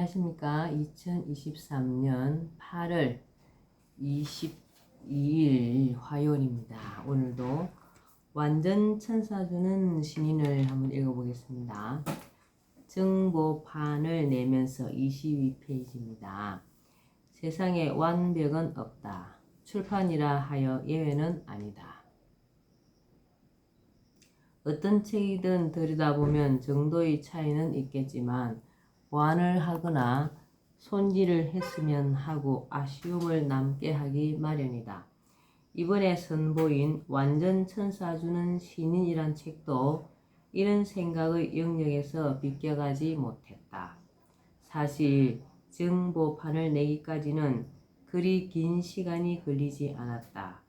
안녕하십니까. 2023년 8월 22일 화요일입니다. 오늘도 완전 천사주는 신인을 한번 읽어보겠습니다. 정보판을 내면서 22페이지입니다. 세상에 완벽은 없다. 출판이라 하여 예외는 아니다. 어떤 책이든 들여다보면 정도의 차이는 있겠지만 보완을 하거나 손질을 했으면 하고 아쉬움을 남게 하기 마련이다. 이번에 선보인 완전 천사주는 신인이란 책도 이런 생각의 영역에서 비껴가지 못했다. 사실 정보판을 내기까지는 그리 긴 시간이 걸리지 않았다.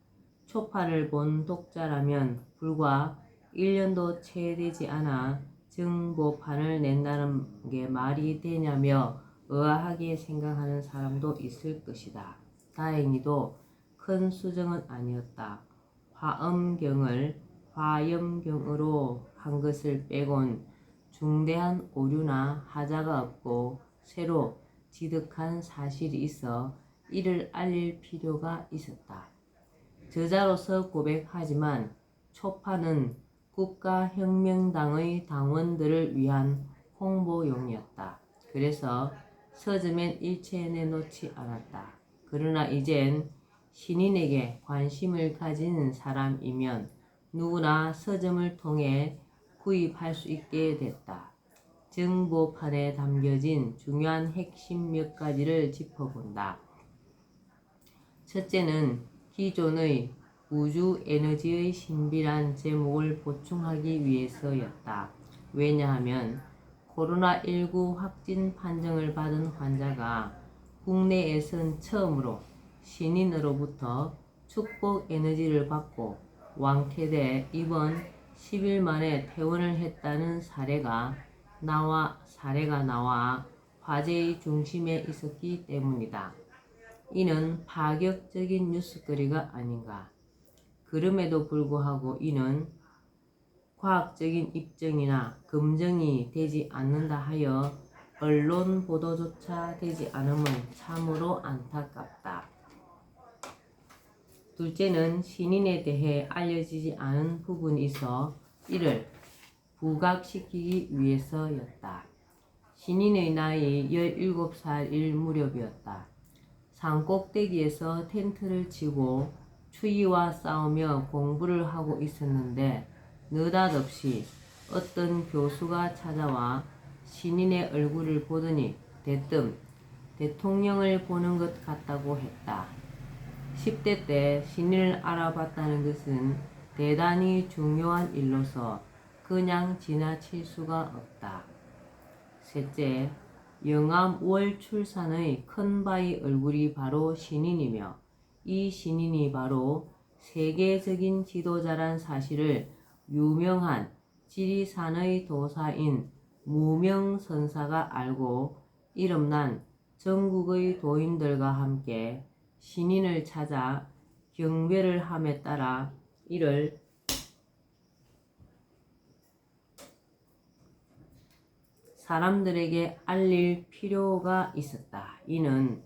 초판을 본 독자라면 불과 1년도 채 되지 않아 정보판을 낸다는 게 말이 되냐며 의아하게 생각하는 사람도 있을 것이다. 다행히도 큰 수정은 아니었다. 화엄경을 화염경으로 한 것을 빼곤 중대한 오류나 하자가 없고 새로 지득한 사실이 있어 이를 알릴 필요가 있었다. 저자로서 고백하지만 초판은 국가혁명당의 당원들을 위한 홍보용이었다. 그래서 서점엔 일체 내놓지 않았다. 그러나 이젠 신인에게 관심을 가진 사람이면 누구나 서점을 통해 구입할 수 있게 됐다. 정보판에 담겨진 중요한 핵심 몇 가지를 짚어본다. 첫째는 기존의 우주 에너지의 신비란 제목을 보충하기 위해서였다. 왜냐하면 코로나19 확진 판정을 받은 환자가 국내에선 처음으로 신인으로부터 축복 에너지를 받고 왕쾌돼 이번 10일 만에 퇴원을 했다는 사례가 나와 화제의 중심에 있었기 때문이다. 이는 파격적인 뉴스거리가 아닌가. 그럼에도 불구하고 이는 과학적인 입증이나 검증이 되지 않는다 하여 언론 보도조차 되지 않음은 참으로 안타깝다. 둘째는 신인에 대해 알려지지 않은 부분이 있어 이를 부각시키기 위해서였다. 신인의 나이 17살일 무렵이었다. 산꼭대기에서 텐트를 치고 추위와 싸우며 공부를 하고 있었는데 느닷없이 어떤 교수가 찾아와 신인의 얼굴을 보더니 대뜸 대통령을 보는 것 같다고 했다. 10대 때 신인을 알아봤다는 것은 대단히 중요한 일로서 그냥 지나칠 수가 없다. 셋째, 영암 월 출산의 큰바위 얼굴이 바로 신인이며 이 신인이 바로 세계적인 지도자란 사실을 유명한 지리산의 도사인 무명선사가 알고 이름난 전국의 도인들과 함께 신인을 찾아 경배를 함에 따라 이를 사람들에게 알릴 필요가 있었다. 이는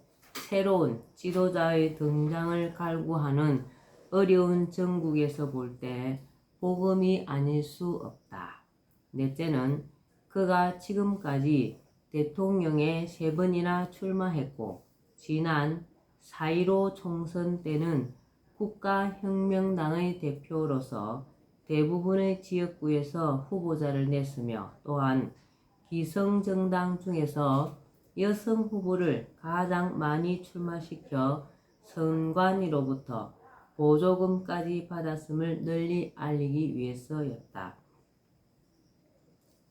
새로운 지도자의 등장을 갈구하는 어려운 전국에서 볼 때 복음이 아닐 수 없다. 넷째는 그가 지금까지 대통령에 3번이나 출마했고 지난 4.15 총선 때는 국가혁명당의 대표로서 대부분의 지역구에서 후보자를 냈으며 또한 기성정당 중에서 여성 후보를 가장 많이 출마시켜 선관위로부터 보조금까지 받았음을 널리 알리기 위해서였다.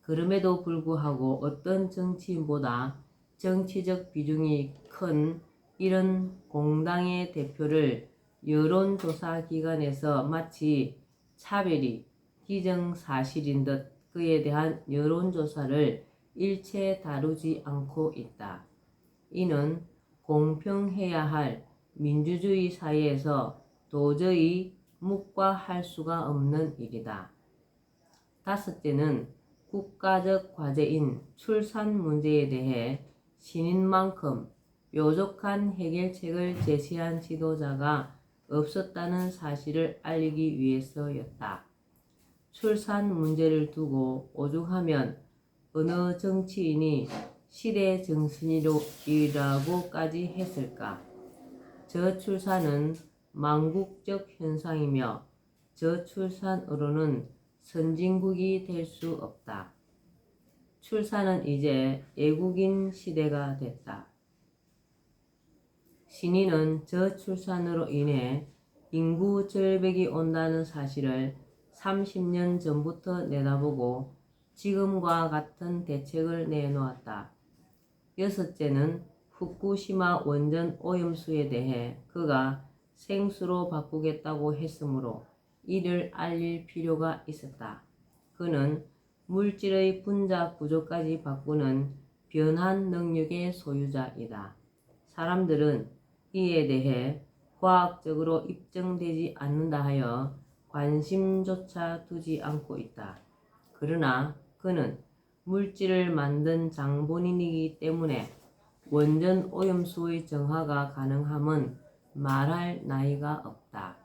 그럼에도 불구하고 어떤 정치인보다 정치적 비중이 큰 이런 공당의 대표를 여론조사기관에서 마치 차별이 기정사실인 듯 그에 대한 여론조사를 일체 다루지 않고 있다. 이는 공평해야 할 민주주의 사회에서 도저히 묵과할 수가 없는 일이다. 다섯째는 국가적 과제인 출산 문제에 대해 신인만큼 뾰족한 해결책을 제시한 지도자가 없었다는 사실을 알리기 위해서였다. 출산 문제를 두고 오죽하면 어느 정치인이 시대 정신이라고까지 했을까? 저출산은 망국적 현상이며 저출산으로는 선진국이 될 수 없다. 출산은 이제 애국인 시대가 됐다. 신인은 저출산으로 인해 인구 절벽이 온다는 사실을 30년 전부터 내다보고 지금과 같은 대책을 내놓았다. 여섯째는 후쿠시마 원전 오염수에 대해 그가 생수로 바꾸겠다고 했으므로 이를 알릴 필요가 있었다. 그는 물질의 분자 구조까지 바꾸는 변환 능력의 소유자이다. 사람들은 이에 대해 과학적으로 입증되지 않는다 하여 관심조차 두지 않고 있다. 그러나 그는 물질을 만든 장본인이기 때문에 원전 오염수의 정화가 가능함은 말할 나위가 없다.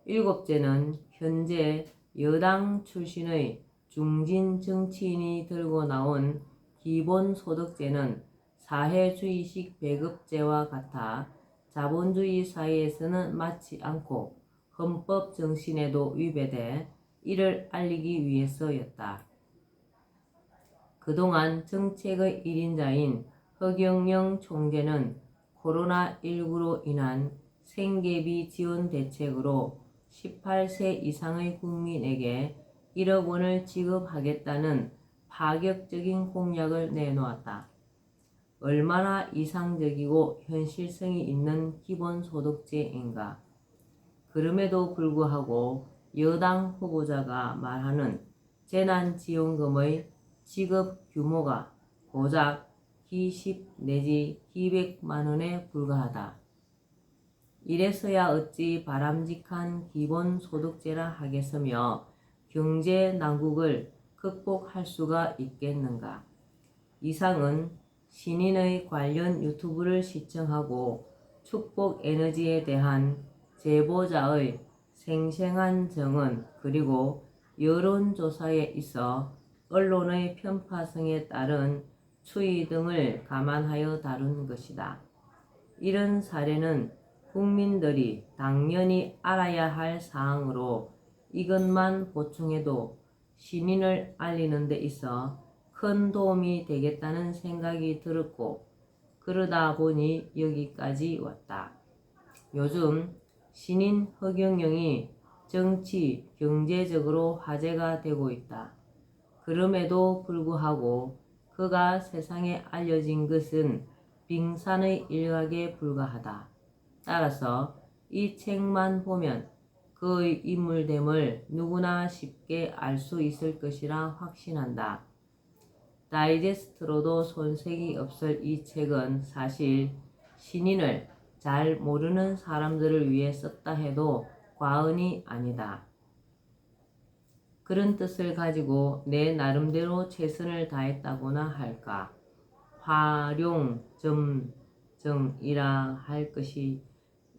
일곱째는 현재 여당 출신의 중진 정치인이 들고 나온 기본소득제는 사회주의식 배급제와 같아 자본주의 사회에서는 맞지 않고 헌법 정신에도 위배돼 이를 알리기 위해서였다. 그동안 정책의 1인자인 허경영 총재는 코로나19로 인한 생계비 지원 대책으로 18세 이상의 국민에게 1억 원을 지급하겠다는 파격적인 공약을 내놓았다. 얼마나 이상적이고 현실성이 있는 기본소득제인가. 그럼에도 불구하고 여당 후보자가 말하는 재난지원금의 지급 규모가 고작 기십 내지 기백만 원에 불과하다. 이래서야 어찌 바람직한 기본소득제라 하겠으며 경제 난국을 극복할 수가 있겠는가. 이상은 신인의 관련 유튜브를 시청하고 축복에너지에 대한 제보자의 생생한 증언 그리고 여론조사에 있어 언론의 편파성에 따른 추이 등을 감안하여 다룬 것이다. 이런 사례는 국민들이 당연히 알아야 할 사항으로 이것만 보충해도 신인을 알리는 데 있어 큰 도움이 되겠다는 생각이 들었고 그러다 보니 여기까지 왔다. 요즘 신인 허경영이 정치, 경제적으로 화제가 되고 있다. 그럼에도 불구하고 그가 세상에 알려진 것은 빙산의 일각에 불과하다. 따라서 이 책만 보면 그의 인물됨을 누구나 쉽게 알 수 있을 것이라 확신한다. 다이제스트로도 손색이 없을 이 책은 사실 신인을 잘 모르는 사람들을 위해 썼다 해도 과언이 아니다. 그런 뜻을 가지고 내 나름대로 최선을 다했다고나 할까. 활용점정이라 할 것이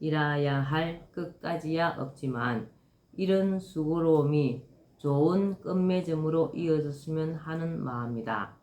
이라야 할 것까지야 없지만 이런 수고로움이 좋은 끝맺음으로 이어졌으면 하는 마음이다.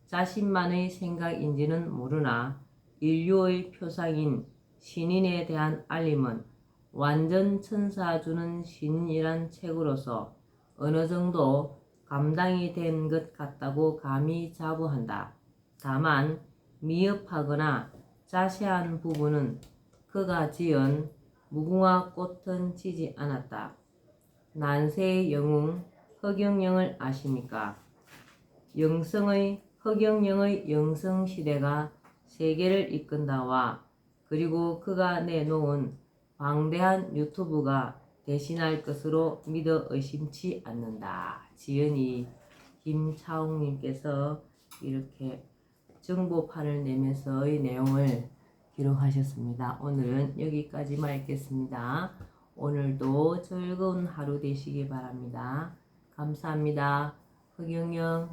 자신만의 생각인지는 모르나 인류의 표상인 신인에 대한 알림은 완전 천사주는 신인이란 책으로서 어느 정도 감당이 된 것 같다고 감히 자부한다. 다만 미흡하거나 자세한 부분은 그가 지은 무궁화 꽃은 지지 않았다. 난세의 영웅 허경영을 아십니까? 허경영의 영성시대가 세계를 이끈다와 그리고 그가 내놓은 방대한 유튜브가 대신할 것으로 믿어 의심치 않는다. 지은이 김차홍님께서 이렇게 정보판을 내면서의 내용을 기록하셨습니다. 오늘은 여기까지만 읽겠습니다. 오늘도 즐거운 하루 되시기 바랍니다. 감사합니다. 허경영.